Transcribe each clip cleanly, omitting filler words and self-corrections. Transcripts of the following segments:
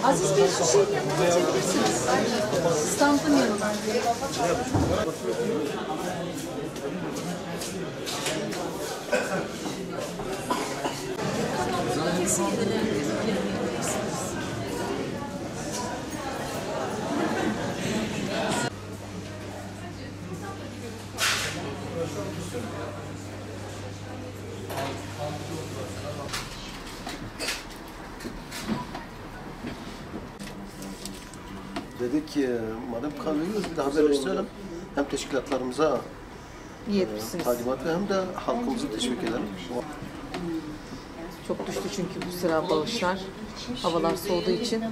Aziz Bey şu şeyin yanına çekebilirsiniz. Stampın yanına. Dedik ki madem kan veriyoruz bir de haberleştirelim. Hem teşkilatlarımıza talimat ve hem de halkımızı teşvik edelim. Çok düştü çünkü bu sıra bağışlar. Havalar soğuduğu için.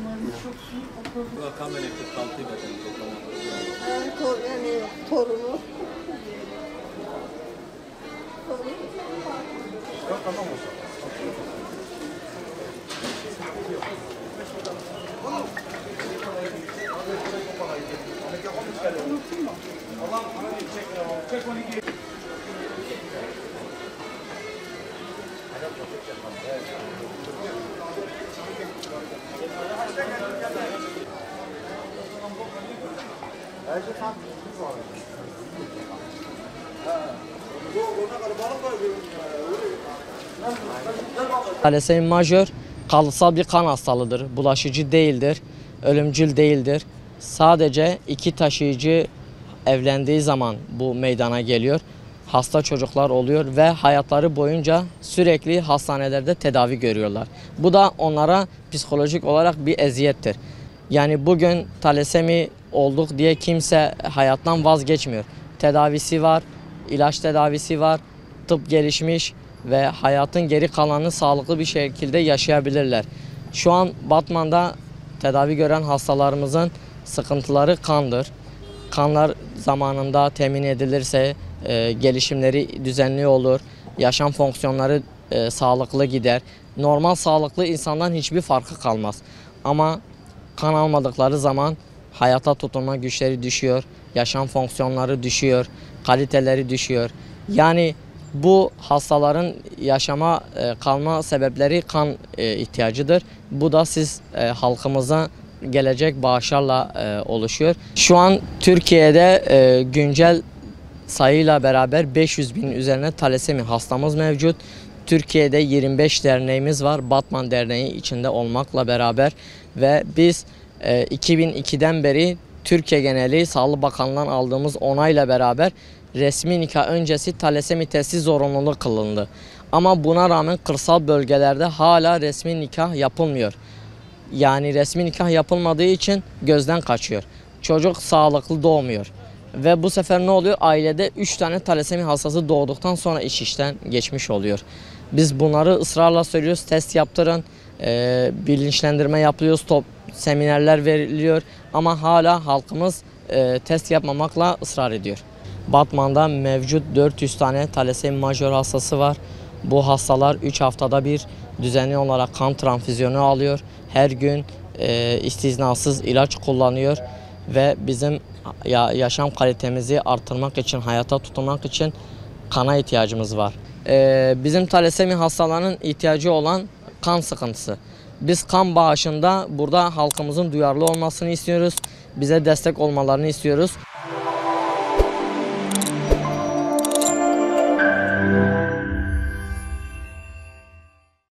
Torunu. Talasemi majör kalıtsal bir kan hastalığıdır. Bulaşıcı değildir, ölümcül değildir. Sadece iki taşıyıcı evlendiği zaman bu meydana geliyor. Hasta çocuklar oluyor ve hayatları boyunca sürekli hastanelerde tedavi görüyorlar. Bu da onlara psikolojik olarak bir eziyettir. Yani bugün talasemi olduk diye kimse hayattan vazgeçmiyor. Tedavisi var, ilaç tedavisi var, tıp gelişmiş ve hayatın geri kalanını sağlıklı bir şekilde yaşayabilirler. Şu an Batman'da tedavi gören hastalarımızın sıkıntıları kandır. Kanlar zamanında temin edilirse gelişimleri düzenli olur, yaşam fonksiyonları sağlıklı gider. Normal sağlıklı insandan hiçbir farkı kalmaz. Ama kan almadıkları zaman hayata tutunma güçleri düşüyor, yaşam fonksiyonları düşüyor, kaliteleri düşüyor. Yani bu hastaların yaşama kalma sebepleri kan ihtiyacıdır. Bu da siz halkımıza gelecek bağışlarla oluşuyor. Şu an Türkiye'de güncel sayıyla beraber 500 bin üzerine talasemi hastamız mevcut. Türkiye'de 25 derneğimiz var. Batman Derneği içinde olmakla beraber ve biz 2002'den beri Türkiye geneli Sağlık Bakanlığı'ndan aldığımız onayla beraber resmi nikah öncesi talasemi testi zorunluluğu kılındı. Ama buna rağmen kırsal bölgelerde hala resmi nikah yapılmıyor. Yani resmi nikah yapılmadığı için gözden kaçıyor. Çocuk sağlıklı doğmuyor. Ve bu sefer ne oluyor? Ailede 3 tane talasemi hastası doğduktan sonra iş işten geçmiş oluyor. Biz bunları ısrarla söylüyoruz. Test yaptırın, bilinçlendirme yapıyoruz, seminerler veriliyor. Ama hala halkımız test yapmamakla ısrar ediyor. Batman'da mevcut 400 tane talasemi majör hastası var. Bu hastalar 3 haftada bir düzenli olarak kan transfüzyonu alıyor. Her gün istisnasız ilaç kullanıyor ve bizim yaşam kalitemizi artırmak için, hayata tutunmak için kana ihtiyacımız var. Bizim talasemi hastalarının ihtiyacı olan kan sıkıntısı. Biz kan bağışında burada halkımızın duyarlı olmasını istiyoruz. Bize destek olmalarını istiyoruz.